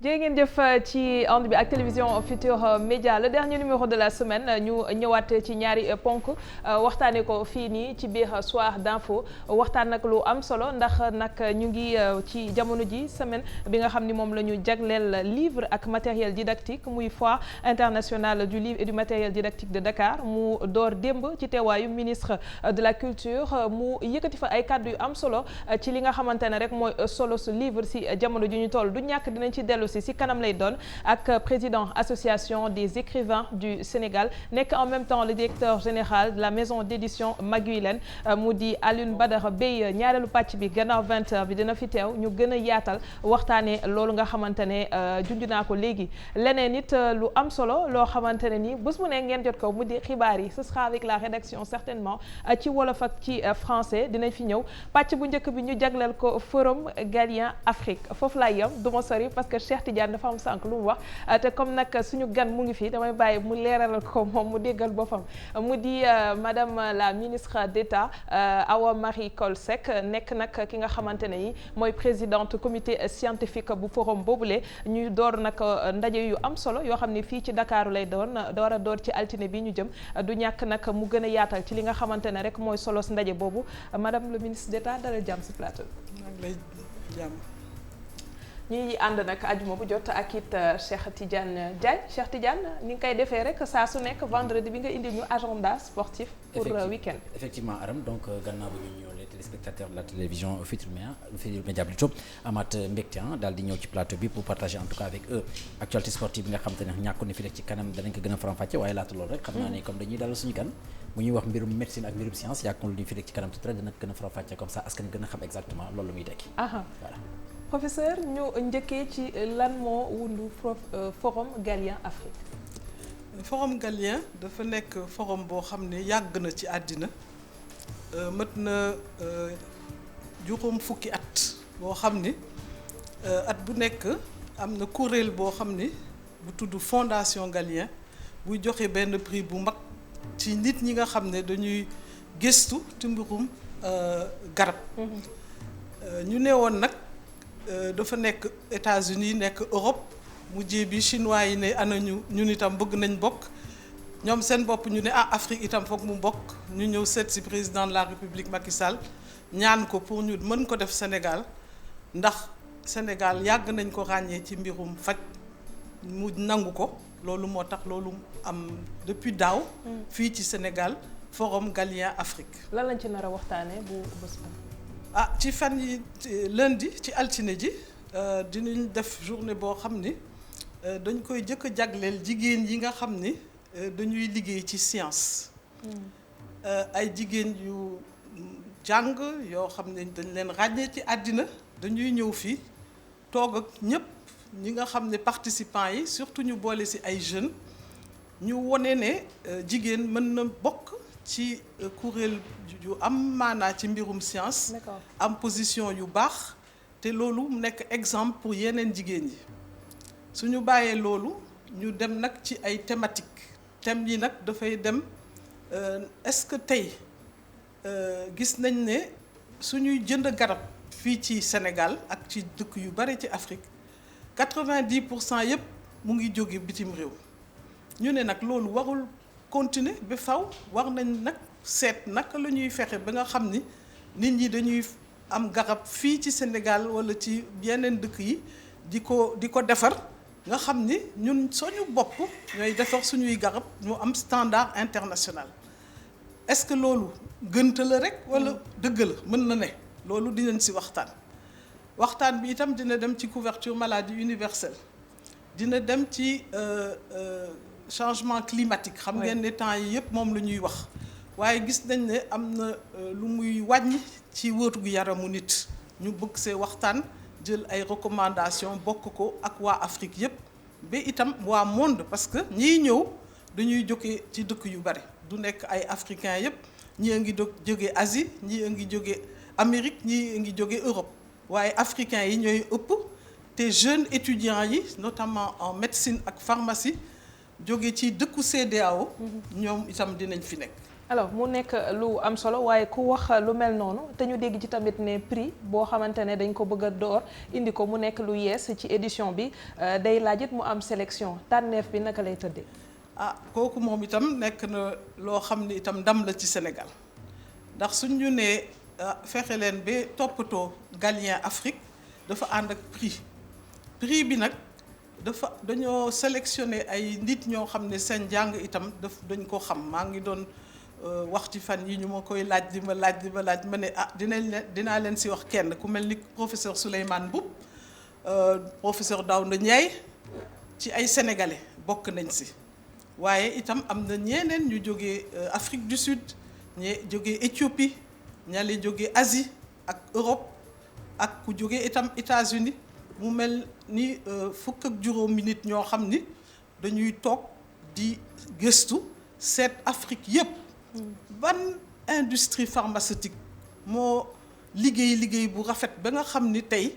jërë ngeen jëf ci ànd bi ak télévision Futurs Médias le dernier numéro de la semaine ñu ñëwaat ci ñaari ponk waxtaanee ko fii nii ci biir soir d'info waxtaan nag lu am solo ndax nag ñu ngi ci jamono ji semaine bi nga xam ni moom la ñu jagleel livre ak matériel didactique muy foire internationale du livre et du matériel didactique de Dakar mu door démb ci teewaayu ministre de la culture mu yëkkati fa ay kàddu yu am solo ci li nga xamante ne rek mooy solo su livre si jamono ji ñu toll du ñàkk dinañ ci dellu si kanam lay doon ak président association des écrivains du Sénégal nekk en même temps le directeur général de la maison d'édition Maguilène mu di Alioune Badara Beye ñaareelu pàcc bi gannaaw 20h bi dina fi teew ñu gën a yaatal waxtaanee loolu nga xamante ne junj naa ko léegi leneen it lu am solo loo xamante ne ni bés mu ne ngeen jot ko mu di xibaar yi ce sera avec la rédaction certainement ci wolof ak ci français dinañ fi ñëw pàcc bu njëkk bi ñu jagleel ko forum Galien Afrique foofu laay yem du ma sori parce que Cheikh Tidiane dafa am sànq lu mu wax te comme nag suñu gan mu ngi fii damay bàyyi mu leeralal ko moom mu déggal boppam mu di madame la ministre d'État Awa Marie Coll Seck nekk nag ki nga xamante ne yi mooy présidente comité scientifique bu forum boobule ñuy door nag ndaje yu am solo yoo xam ne fii ci Dakar lay doon door a door ci altine bi ñu jëm du ñàkk nag mu gën a yaatal ci li nga xamante ne rek mooy solo si ndaje boobu madame le ministre d'État dalal jàmm si plateau bi. ñuy ànd nag ajuma bu jot ak it Cheikh Tidiane Diagne Cheikh Tidiane ni nga koy defee rek saa su nekk vendredi bi nga indi ñu agenda sportif pour week-end. effectivement Aram donc gannaaw bi ñu ñëw les téléspectateurs de la télévision Futurs Médias plutôt amaat mbégte daal di ñëw ci plateau bi pour partager en tout cas avec eux actualité sportive bi nga xam te ne ñàkku ni fi rek ci kanam danañ ko gën a faram-fàcce waaye laata loolu rek xam naa ne comme dañuy dalal suñu kan bu ñuy wax mbirum médecine ak mbirum science yaakaar lu ñu fi rek ci kanam tout rek dina gën a faram-fàcce comme ça askan gën a xam exactement loolu lu muy tekki voilà. Professeur ñu njëkkee ci lan moo wundu forum Galien Afrique. forum Galien dafa nekk forum boo xam ne yàgg na ci àddina mët na juróom fukki at boo xam ni at bu nekk am na kuréel boo xam ni bu tudd Fondation Galien buy joxe benn prix bu mag ci nit ñi nga xam ne dañuy gëstu ci mbirum garab. ñu ne woon nag. dafa nekk États-Unis nekk Europe mujjee bi chinois yi ne ana ñun itam bëgg nañ bokk ñoom seen bopp ñu ne Afrique itam foog mu bokk ñu ñëw seet ci président de la République Macky Sall ñaan ko pour ñu mën ko def Sénégal ndax Sénégal yàgg nañ ko ràññee ci mbirum faj mu nangu ko loolu moo tax loolu am depuis daaw. fii ci Sénégal forum Galien Afrique. lan lañ ci nar a waxtaanee bu bés ba. ci fan yi lundi ci altine ji dinañ def journée boo xam ni dañ koy jëkk a jagleel jigéen yi nga xam ni dañuy liggéey ci science. ay jigéen yu jàng yoo xam ne dañ leen ràññee ci àddina dañuy ñëw fii toog ak ñëpp ñi nga xam ne participants yi surtout ñu boole ci ay jeunes ñu wone ne jigéen mën na bokk. ci kuréel yu am maanaa ci mbirum science am position yu baax te loolu mu nekk exemple pour yeneen jigéen yi suñu bàyyee loolu ñu dem nag ci ay thématiques thèmes yi nag dafay dem est-ce que tey gis nañ ne suñuy jënd garab fii ci Sénégal ak ci dëkk yu bari ci Afrique 90% yëpp mu ngi jóge bitim réew ñu ne nag loolu warul continuer ba faw war nañ nag seet naka la ñuy fexe ba nga xam ni nit ñi dañuy am garab fii ci Sénégal walla ci yeneen dëkk yi di ko defar nga xam ni ñun suñu bopp ñooy defar suñuy garab ñu am standard international est-ce que loolu gënta la rek walla dëgg la mën na ne loolu dinañ ci waxtaan bi itam dina dem ci couverture maladie universelle dina dem ci changement climatique xam ngeen ne temps yi yëpp moom la ñuy wax waaye gis nañ ne am na lu muy wàññi ci wërgu yaramu nit ñu bëgg see waxtaan jël ay recommandations bokk ko ak waa Afrique yëpp ba itam waa monde parce que ñiy ñëw dañuy jóge ci dëkk yu bari du nekk ay africains yëpp ñii a ngi jóge Asie ñii a ngi jóge Amérique ñii a ngi jóge Europe waaye africains yi ñooy ëpp te jeunes étudiants yi notamment en médecine ak pharmacie jóge ci dëkku CEDEAO ñoom itam dinañ fi nekk. alors mu nekk lu am solo waaye ku wax lu mel noonu te ñu dégg ci tamit ne prix boo xamante ne dañ ko bëgg a door indi ko mu nekk lu yees ci édition bi day laajit mu am sélection tànneef bi naka lay tëddee. kooku moom itam nekk na loo xam ni itam ndam la ci Sénégal ndax suñ ñu nee fexe leen ba toppatoo Galien Afrique dafa ànd ak prix bi nag dañoo sélectionné ay nit ñoo xam ne seen jàng itam dañ ko xam. maa ngi doon wax ci fan yi ñu ma koy laaj ma ne dinaa leen si wax kenn ku mel ni professeur Souleymane Mboup professeur Daouda Ndiaye ci ay sénégalais bokk nañ si. waaye itam am na ñeneen ñu jógee Afrique du Sud ñee jógee Éthiopie ñale jógee Asie ak Europe ak ku jógee itam États-Unis mu mel ni fukk ak juróomi nit ñoo xam ni dañuy toog di gëstu seet Afrique yépp ban industrie pharmaceutique moo liggéey bu rafet ba nga xam ni tey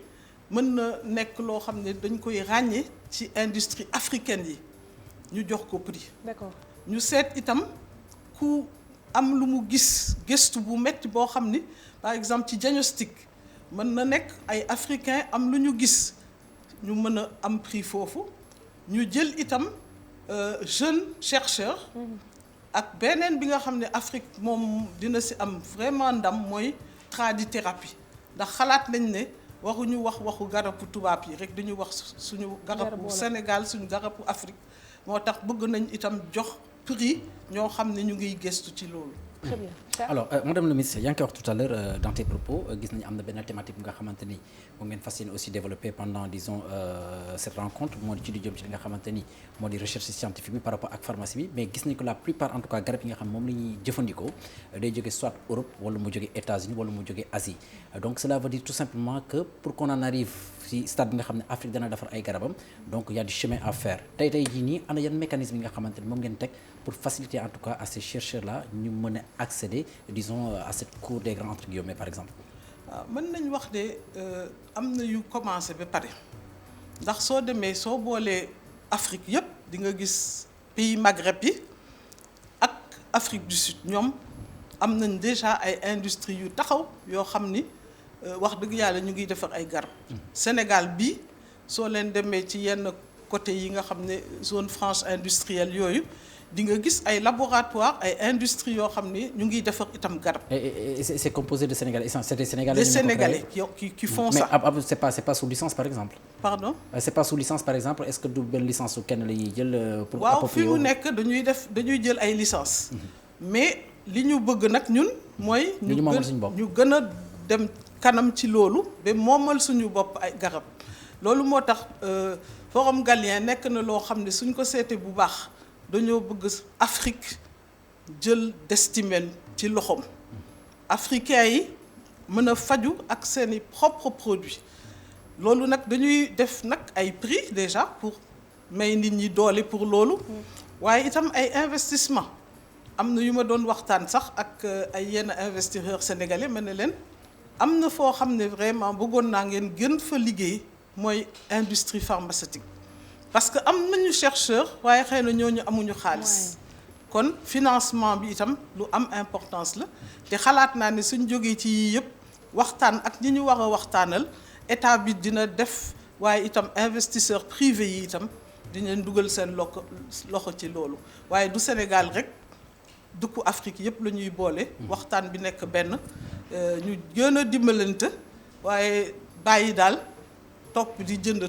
mën na nekk loo xam ne dañ koy ràññee ci industrie africaine yi ñu jox ko prix. D'accord. ñu seet itam ku am lu mu gis gëstu bu metti boo xam ni par exemple ci diagnostic mën na nekk ay africain am lu ñu gis ñu mën a am prix foofu ñu jël itam jeune chercheur ak beneen bi nga xam ne Afrique moom dina ci am vraiment ndam mooy tradithérapie ndax xalaat nañ ne waxuñu waxu garabu tubaab yi rek dañu wax suñu garabu Sénégal suñu garabu Afrique moo tax bëgg nañ itam jox prix ñoo xam ne ñu ngiy gëstu ci loolu. Très bien. Alors madame le ministre yaa ngi koy wax tout à l'heure dans tes propos gis nañu am na benn thématique bu nga xamante ni moom ngeen fas yéene aussi développé pendant disons cette rencontre moo di ci di jëm ci li nga xamante ni moo di recherche scientifique bi par rapport ak pharmacie bi mais gis nañu que la plupart en tout cas garab yi nga xam moom la ñuy jëfandikoo day jóge soit Europe wala mu jóge États-Unis wala mu jóge Asie donc cela veut dire tout simplement que pour qu'on en arrive ci stade bi nga xam ne Afrique dana defar ay garabam donc il y a du chemin à faire tey jii nii ana yan mécanisme yi nga xamante ni moom ngeen teg pour faciliter en tout cas à ces chercheurs là ñu mën a accéder disons à cette cour des grands entre guillemets par exemple. waaw mën nañ wax de am na yu commencé ba pare ndax soo demee soo boolee Afrique yépp di nga gis pays Maghreb yi ak Afrique du Sud ñoom am nañ déjà ay industries yu taxaw yoo xam ni wax dëgg yàlla ñu ngi defar ay garab. Sénégal bi soo leen demee ci yenn côté yi nga xam ne zone franche industrielle yooyu. di nga gis ay laboratoire ay industries yoo xam ne ñu ngi defar itam garab. et c'est composé de Sénégalais c'est des Sénégalais. des Sénégalais qui font ça. mais c'est pas sous licence par exemple. pardon. c'est pas sous licence par exemple est-ce que du benn licence su kenn la ñuy jël. pour waaw fi mu nekk dañuy jël ay licence mais li ñu bëgg nag ñun mooy. ñu gën a dem kanam ci loolu ba moomal suñu bopp ay garab loolu moo tax forum Galien nekk na loo xam ne suñ ko seetee bu baax. dañoo bëgg Afrique jël destimène ci loxoom africains yi mën a faju ak seeni propres produits loolu nag dañuy def nag ay prix déjà pour may nit ñi doole pour loolu waaye itam ay investissement am na yu ma doon waxtaan sax ak ay yenn investisseurs sénégalais ma ne leen am na foo xam ne vraiment bëggoon naa ngeen gën fa liggéey mooy industrie pharmaceutique parce que am nañu chercheur waaye xëy na ñooñu amuñu xaalis kon financement bi itam lu am importance la te xalaat naa ne suñ jógee ci yii yëpp waxtaan ak ñi ñu war a waxtaanal état bi dina def waaye itam investisseur privé yi itam dinañ dugal seen loxo ci loolu waaye du Sénégal rek dëkku Afrique yëpp la ñuy boole waxtaan bi nekk benn ñu gën a dimbalante waaye bàyyi daal topp di jënd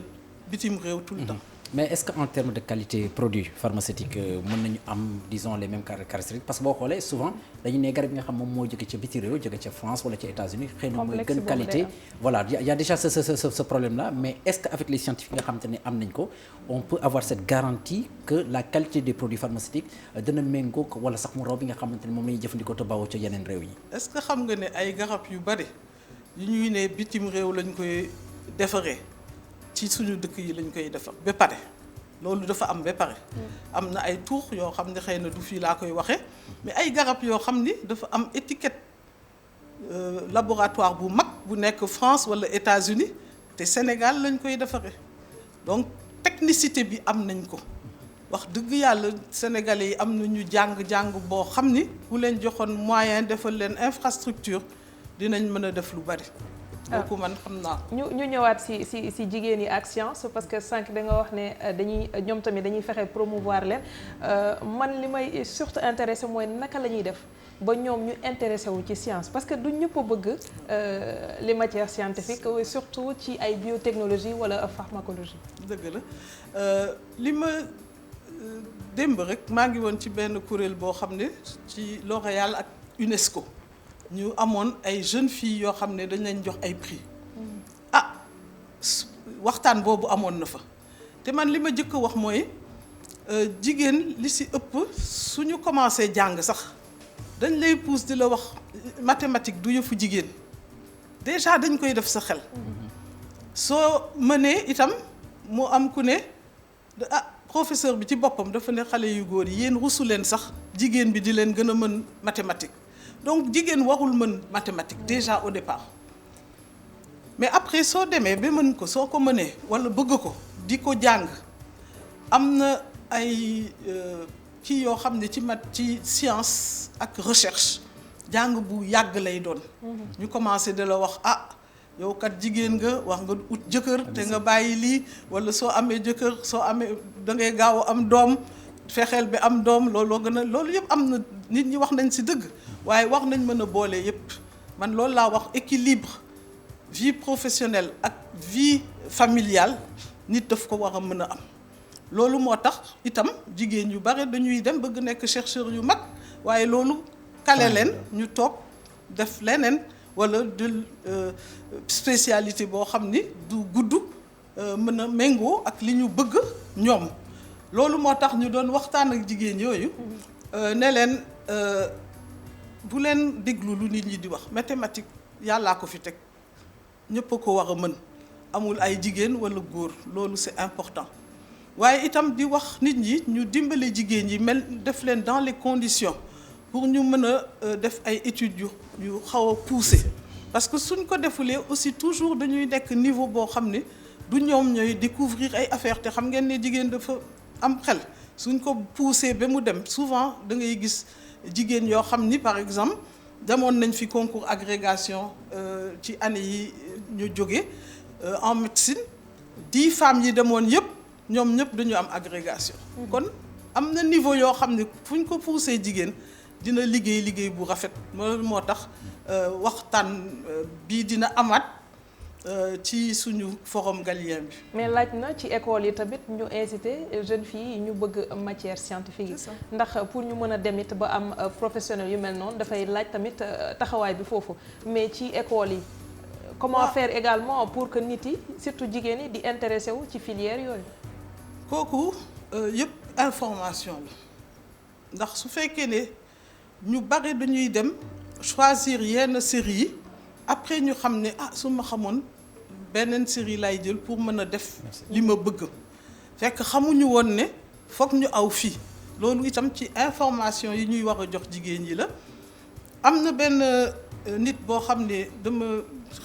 bitim réew tout le temps. mais est-ce que en termes de qualité produit pharmaceutique mën nañu am disons les mêmes caractéristiques parce que boo xoolee souvent dañu ne garab yi nga xam moom moo jóge ca biti réew jóge ca France wala ca États-Unis xëy na mooy gën qualité voilà y a déjà ce problème là mais est-ce que avec les scientifiques nga xamante ne am nañ ko on peut avoir cette garantie que la qualité des produits pharmaceutiques dana méngoo wala sax mu raw bi nga xamante ne moom la ñuy jëfandikoo te bawoo ca yeneen réew yi. est-ce que xam nga ne ay garab yu bari yu ñuy ne bitim réew lañ koy defaree ci suñu dëkk yi lañ koy defar ba pare loolu dafa am ba pare am na ay tour yoo xam ne xëy na du fii laa koy waxee mais ay garab yoo xam ni dafa am étiquette laboratoire bu mag bu nekk France wala États-Unis te Sénégal lañ koy defaree donc technicité bi am nañ ko wax dëgg yàlla sénégalais yi am na ñu jàng boo xam ni bu leen joxoon moyen defal leen infrastructure dinañ mën a def lu bari. kooku man xam naa. ñu ñëwaat si jigéen yi ak science parce que sànq da nga wax ne ñoom tamit dañuy fexe promouvoir leen man li may surtout intéressé mooy naka la ñuy def ba ñoom ñu intéressé wu ci science parce que du ñëpp a bëgg les matières scientifiques surtout ci ay biotechnologie wala pharmacologie. dëgg la li ma démb rek maa ngi woon ci benn kuréel boo xam ne ci L'Oréal ak UNESCO. ñu amoon ay jeunes filles yoo xam ne dañ leen jox ay prix waxtaan boobu amoon na fa te man li ma jëkk a wax mooy jigéen li ci ëpp suñu commencé jàng sax dañ lay pousse di la wax mathématique du yëfu jigéen déjà dañ koy def sa xel soo mënee itam mu am ku ne professeur bi ci boppam dafa ne xale yu góor yi yéen rusu leen sax jigéen bi di leen gën a mën mathématique donc jigéen warul mën mathématique déjà au départ mais après soo demee ba mën ko soo ko mënee walla bëgg ko di ko jàng am na ay kii yoo xam ne ci science ak recherche jàng bu yàgg lay doon. ñu commencé de la wax yow kat jigéen nga wax nga ut jëkkër te nga bàyyi lii walla soo amee jëkkër soo amee da ngay gaaw a am doom fexeel bi am doom looloo gën a loolu yëpp am na nit ñi wax nañ ci dëgg. waaye wax nañ mën a boole yépp man loolu laa wax équilibre vie professionnelle ak vie familiale nit daf ko war a mën a am loolu moo tax itam jigéen yu bare dañuy dem bëgg nekk chercheur yu mag waaye loolu kale leen ñu toog def leneen walla de spécialité boo xam ni du gudd mën a méngoo ak li ñu bëgg ñoom loolu moo tax ñu doon waxtaan ak jigéen yooyu ne leen bu leen déglu lu nit ñi di wax mathématique yàllaa ko fi teg ñëpp a ko war a mën amul ay jigéen walla góor loolu c'est important waaye itam di wax nit ñi ñu dimbale jigéen yi def leen dans les conditions pour ñu mën a def ay études yu xaw a poussé parce que suñ ko defulee aussi toujours dañuy nekk niveau boo xam ne du ñoom ñooy découvrir ay affaires te xam ngeen ne jigéen dafa am xel suñ ko poussé ba mu dem souvent da ngay gis jigéen yoo xam ni par exemple demoon nañ fi concours agrégation ci année yi ñu jóge en médecine 10 femmes yi demoon yëpp ñoom ñëpp dañu am agrégation. kon am na niveau yoo xam ne fu ñu ko poussé jigéen dina liggéey bu rafet moo tax waxtaan bii dina amaat ci suñu forum Galien bi. mais laaj na ci école yi tamit ñu incité jeunes filles yi ñu bëgg matière scientifique yi. ndax pour ñu mën a dem it ba am professionnel yu mel noonu dafay laaj tamit taxawaay bi foofu mais ci école yi. comment faire également pour que nit yi surtout jigéen yi di intéressé wu ci filière yooyu. kooku yëpp information la ndax su fekkee ne ñu bari dañuy dem choisir yenn série yi après ñu xam ne su ma xamoon beneen série lay jël pour mën a def li ma bëgg fekk xamuñu woon ne foog ñu aw fii loolu itam ci information yi ñuy war a jox jigéen yi la. am na benn nit boo xam ne dama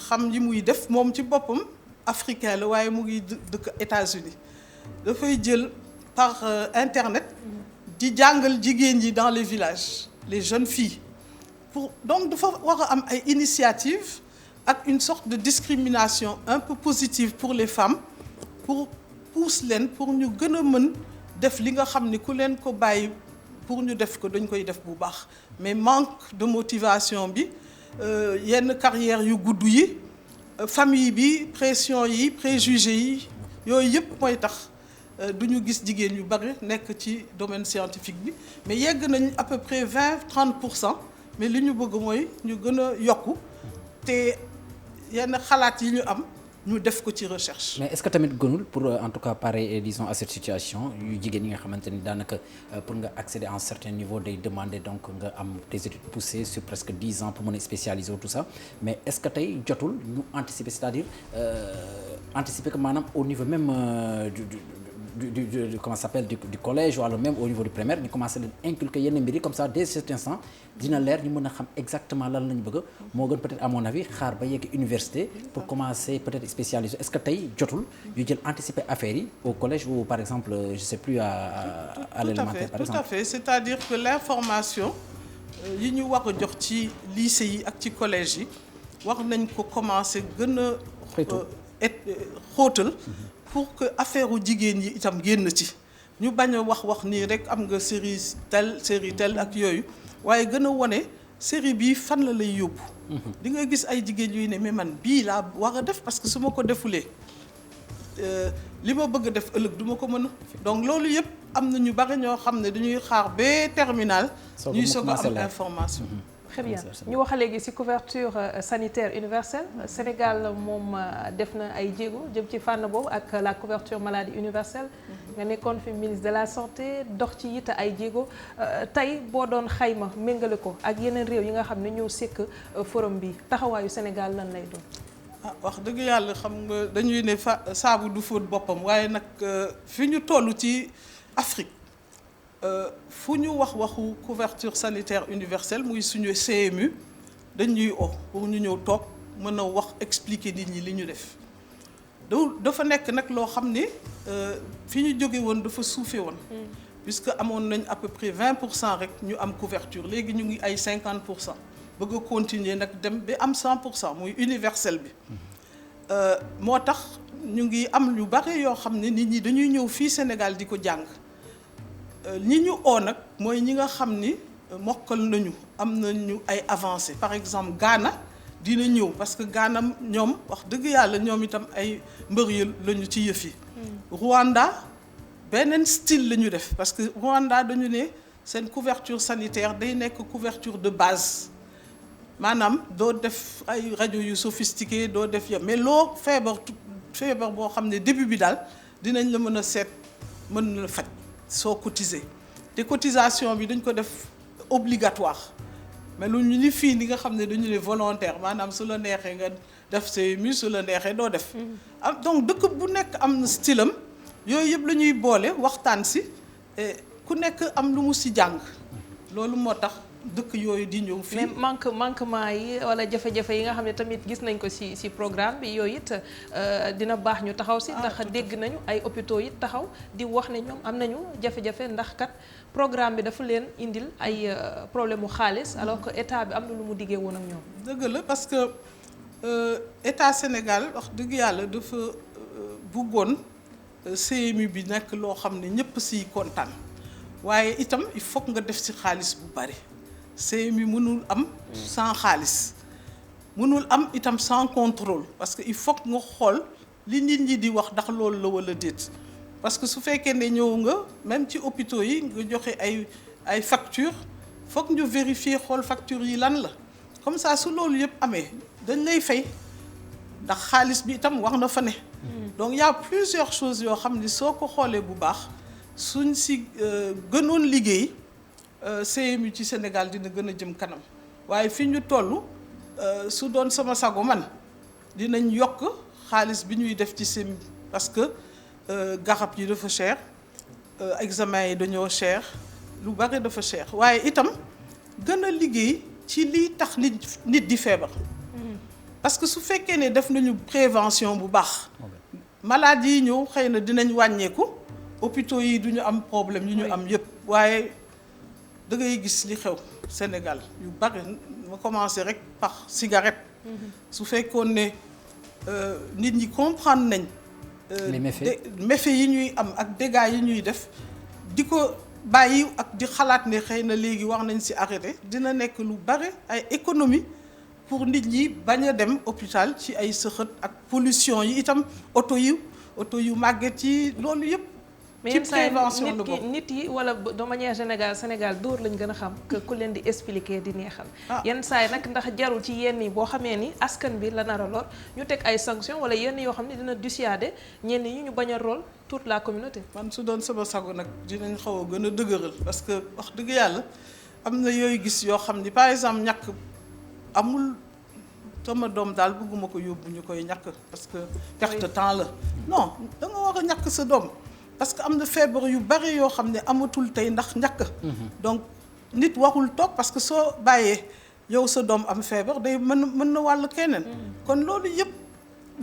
xam yi muy def moom ci boppam africain la waaye mu ngi dëkk États-Unis dafay jël par internet di jàngal jigéen yi dans les villages les jeunes filles donc dafa war a am ay initiative ak une sorte de discrimination un peu positive pour les femmes pour pousse leen pour ñu gën a mën def li nga xam ne ku leen ko bàyyi pour ñu def ko dañ koy def bu baax mais manque de motivation bi yenn carrière yu gudd yi famille bi pression yi préjugés yi yooyu yëpp mooy tax du ñu gis jigéen yu bari nekk ci domaine scientifique bi mais yegg nañ à peu près 20-30% mais li ñu bëgg mooy ñu gën a yokku te yenn xalaat yi ñu am ñu def ko ci recherche. mais est-ce que tamit gënul pour en tout cas pareil disons à cette situation yu jigéen yi nga xamante ni daanaka pour nga accéder à un certain niveau day demander donc nga am des études poussées sur presque 10 ans pour mën a spécialiser tout ça mais est-ce que tey jotul ñu anticiper c'est-à-dire anticiper que maanaam au niveau même comment ça s'appelle du collège wala même au niveau du primaire ñu commencé leen inculquer yenn mbir yi comme ça dès cet instant dina leer ñu mën a xam exactement lan lañu bëgg moo gën peut-être à mon avis xaar ba yegg université pour commencer peut-être spécialiser est-ce que tey jotul ñu jël anticiper affaire yi au collège ou par exemple je sais plus à l'élémentaire par exemple. Tout à fait c'est-à-dire que l'information yi ñu war a jox ci lycée yi ak ci collège yi war nañ ko commencer gën a xóotal pour que affaire u jigéen yi itam génn ci ñu bañ a wax nii rek am nga série tel ak yooyu waaye gën a wone série bii fan la lay yóbbu di nga gis ay jigéen yuy ne mais man bii laa war a def parce que su ma ko defulee li ma bëgg a def ëllëg du ma ko mën a donc loolu yëpp am na ñu bari ñoo xam ne dañuy xaar ba terminal ñuy soog a am information. Très bien ñu wax léegi ci couverture sanitaire universelle Sénégal moom def na ay jéego jëm ci fànn boobu ak la couverture maladie universelle nga nekkoon fi ministre de la santé dox ci it ay jéego tey boo doon xayma méngale ko ak yeneen réew yi nga xam ne ñoo sekk forum bi taxawaayu Sénégal lan lay doon. wax dëgg yàlla xam nga dañuy ne saabu du fóot boppam waaye nag fi ñu toll ci Afrique. fu ñu waxu couverture sanitaire universelle muy suñu CMU dañuy pour ñu ñëw toog mën a wax expliquer nit ñi li ñu def dafa nekk nag loo xam ne fi ñu jóge woon dafa suufe woon puisque amoon nañ à peu près 20% rek ñu am couverture léegi ñu ngi ay 50% bëgg a continuer nag dem ba am 100% muy universel bi moo tax ñu ngi am lu bari yoo xam ne nit ñi dañuy ñëw fii Sénégal di ko jàng ñi ñu nag mooy ñi nga xam ni mokkal nañu am nañu ay avancées par exemple Ghana dina ñëw parce que Ghana ñoom wax dëgg yàlla ñoom itam ay mbër yi lañu ci yëf yi. Rwanda beneen style la ñu def parce que Rwanda dañu ne seen couverture sanitaire day nekk couverture de base maanaam doo def ay rajo yu sophistiqué doo def ya mais loo feebar boo xam ne début bi daal dinañ la mën a seet mën na faj. soo cotiser te cotisation bi dañ ko def obligatoire mais lu ñu ni fii ni nga xam ne dañu ne volontaire maanaam su la neexee nga def CMU su la neexee doo def donc dëkk bu nekk am na style am yooyu yëpp la ñuy boole waxtaan si ku nekk am lu mu si jàng loolu moo tax dëkk yooyu di ñëw fii. mais manquement yi wala jafe-jafe yi nga xam ne tamit gis nañ ko ci programme bi yooyu it dina baax ñu taxaw ci ndax dégg nañu ay hôpitaux yi taxaw di wax ne ñoom am nañu jafe-jafe ndax kat programme bi dafa leen indil ay problème mu xaalis alors que état bi am na lu mu diggee woon ak ñoom. dëgg la parce que état Sénégal wax dëgg yàlla dafa bëggoon CMU bi nekk loo xam ne ñëpp ciy kontaan waaye itam il faut nga def ci xaalis bu bari. CMU mënul am sans xaalis mënul am itam sans contrôle parce que il faut nga xool li nit ñi di wax ndax loolu la walla déet parce que su fekkee ne ñëw nga même ci hôpitaux yi nga joxe ay facture foog ñu vérifier xool facture yi lan la comme ça su loolu yëpp amee dañ lay fay ndax xaalis bi itam wax na fa ne donc y a plusieurs choses yoo xam ni soo ko xoolee bu baax suñ si gënoon liggéey CMU ci Sénégal dina gën a jëm kanam waaye fi ñu toll su doon sama sago man dinañ yokk xaalis bi ñuy def ci CMU parce que garab yi dafa cher examen yi dañoo cher lu bari dafa cher waaye itam gën a liggéey ci liy tax nit di feebar parce que su fekkee ne def nañu prévention bu baax maladie yi ñëw xëy na dinañ wàññeeku hôpitaux yi duñu am problème yu ñu am yépp waaye da ngay gis li xew Sénégal yu bari ma commencé rek par cigarette su fekkoon ne nit ñi comprendre nañ méfaits yi ñuy am ak dégâts yi ñuy def di ko bàyyi ak di xalaat ne xëy na léegi war nañ ci arrêté dina nekk lu bari ay économie pour nit ñi bañ a dem hôpital ci ay sëxët ak pollution yi itam oto yu màgget yi loolu yëpp mais yenn saa yi nit yi wala de manière générale Sénégal dóor lañ gën a xam que ku leen di expliquer di neexal yenn saa yi nag ndax jarul ci yenn yi boo xamee ni askan bi la nar a lor ñu teg ay sanctions wala yenn yoo xam ne dina dissuader ñenn ñi ñu bañ a rôle toute la communauté. man su doon sama sago nag dinañ xaw a gën a dëgëral parce que wax dëgg yàlla am na yooyu gis yoo xam ni par exemple ñàkk amul sama doom daal bëgguma ko yóbbu ñu koy ñàkk parce que perte temps la non da nga war a ñàkk sa doom parce que am na feebar yu bari yoo xam ne amatul tey ndax ñàkk. donc nit warul toog parce que soo bàyyee yow sa doom am feebar day mën na wàll keneen. kon loolu yëpp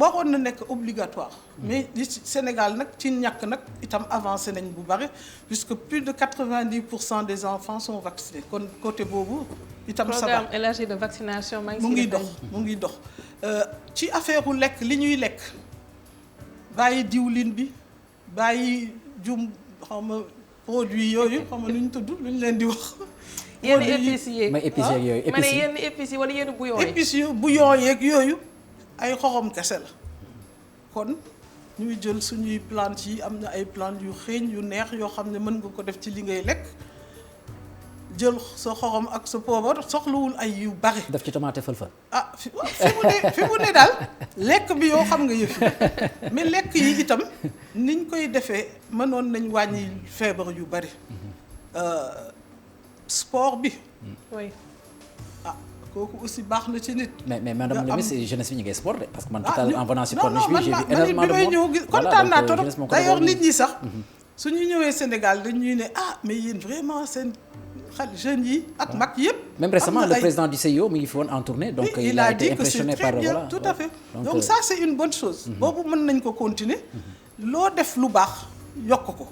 waroon na nekk obligatoire. mais li ci Sénégal nag ci ñàkk nag itam avancé nañ bu bari puisque plus de 90% des enfants sont vaccinés kon côté boobu. itam ça va programme élargi de vaccination mu ngi dox ci affaire u lekk li ñuy lekk bàyyi diwlin bi bàyyi xaw ma produit yooyu xaw ma lu ñu tudd lu ñu leen di wax. yenn épices yi mais épices yeeg yooyu. ma ne yenn épices yi wala yenn bouillon yi. épices yi bouillon yeeg yooyu ay xorom kese la kon ñuy jël suñuy plantes yi am na ay plantes yu xeeñ yu neex yoo xam ne mën nga ko def ci li ngay lekk. jël sa xorom ak sa poobar soxlawul ay yu bari. def ci tomate fël-fël. ah fi mu ne daal lekk bi yoo xam nga yëf mais lekk yi itam niñ koy defee mënoon nañ wàññi feebar yu bari. sport bi. oui. ah kooku aussi baax na ci nit. mais madame la ministre jeunesse bi ñu ngi sport de parce que man. ah en venant si corniche bi man j'ai vu énormément de bi may monde. ñëw gis kontaan naa trop d'ailleurs nit ñi sax. su ñu ñëwee Sénégal dañuy ne mais yéen vraiment seen. xale jeunes yi ak mag yëpp. même récemment le président du CIO mu ngi fi woon en tournée. donc oui, il a été impressionné par voilà. tout à fait donc ça c'est une bonne chose. boobu mën nañ ko continuer. loo def lu baax yokk ko.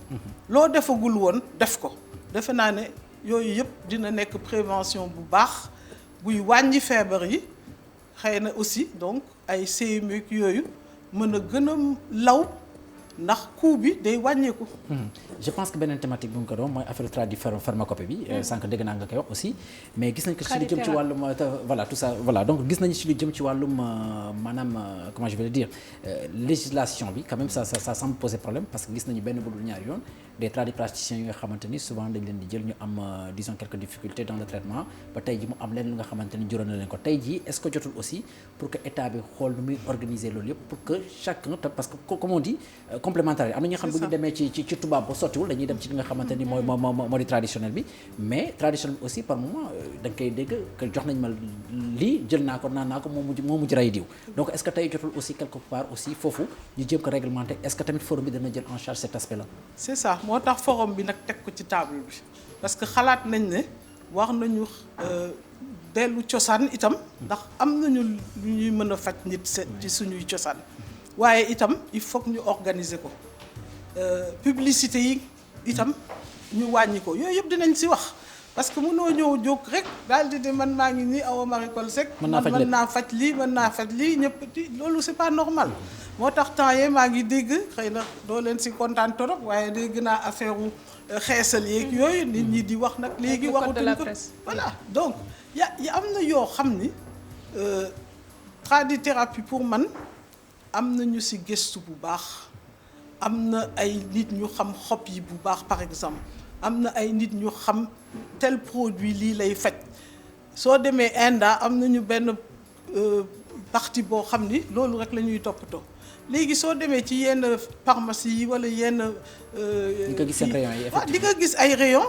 loo defagul woon def ko. defe naa ne yooyu yëpp dina nekk prévention bu baax buy wàññi feebar yi xëy na aussi donc ay CMU yooyu mën a gën a law. ndax coût bi day wàññeeku. je pense que beneen thématique bu ñu ko doon mooy affaire tradit pharmacopée bi. sànq dégg naa nga koy wax aussi. mais gis nañ ko ci lu jëm ci wàllum voilà tout ça voilà donc gis nañu ci lu jëm ci wàllum maanaam comment je vais le dire législation bi quand même ça semble poser problème parce que gis nañu benn bu dul ñaari yoon des tradipraticiens yi nga xamante ni souvent dañ leen di jël ñu am disons quelques difficultés dans le traitement ba tey ji mu am leen lu nga xamante ni juróon na leen ko tey ji est-ce que jotul aussi pour que état bi xool nu muy organiser loolu yëpp pour que chacun parce que comme on dit complémentaire am na ñoo xam bu ñu demee ci tubaab ba sottiwul dañuy dem ci li nga xamante ni moo di traditionnel bi mais traditionnel bi aussi par moment da nga koy dégg que jox nañ ma lii jël naa ko naan naa ko moo mujj ray diw donc est-ce que tey jotul aussi quelque part aussi foofu ñu jéem ko réglementer est-ce que tamit forum bi dana jël en charge cet aspect là. c'est ça moo tax forum bi nag teg ko ci table bi parce que xalaat nañ ne war nañu dellu cosaan itam ndax am nañu lu ñuy mën a faj nit ci suñuy cosaan waaye itam il faut que ñu organiser ko publicité yi itam ñu wàññi ko yooyu yëpp dinañ ci wax parce que mënoo ñëw jóg rek daal di man maa ngi nii Awa Marie Coll Seck mën naa faj lii ñëpp loolu c'est pas normal moo tax temps yee maa ngi dégg xëy na doo leen ci kontaan torop waaye dégg naa affaire u xeesal yeeg yooyu nit ñi di wax nag léegi waxutuñ ko voilà donc ya am na yoo xam ni tradithérapie pour man am na ñu ci gëstu bu baax am na ay nit ñu xam xob yi bu baax par exemple am na ay nit ñu xam tel produit lii lay faj soo demee Inde am nañu benn partie boo xam ni loolu rek la ñuy toppatoo léegi soo demee ci yenn pharmacie yi wala yenn. di nga gis seen rayon yi effectivement di nga gis ay rayon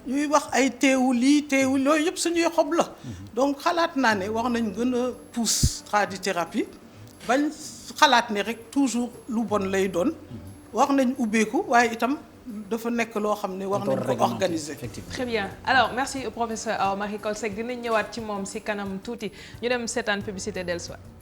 ñuy wax ay teewu lii teewu loolu yëpp suñuy xob la. donc xalaat naa ne war nañ gën a pousse tradithérapie bañ xalaat ne rek toujours lu bon lay doon. wax nañ ubbeeku waaye itam dafa nekk loo xam ne war nañ ko organiser. très bien alors merci professeur Awa Marie Coll Seck dinañ ñëwaat ci moom si kanam tuuti ñu dem seetaan publicité dellusiwaat.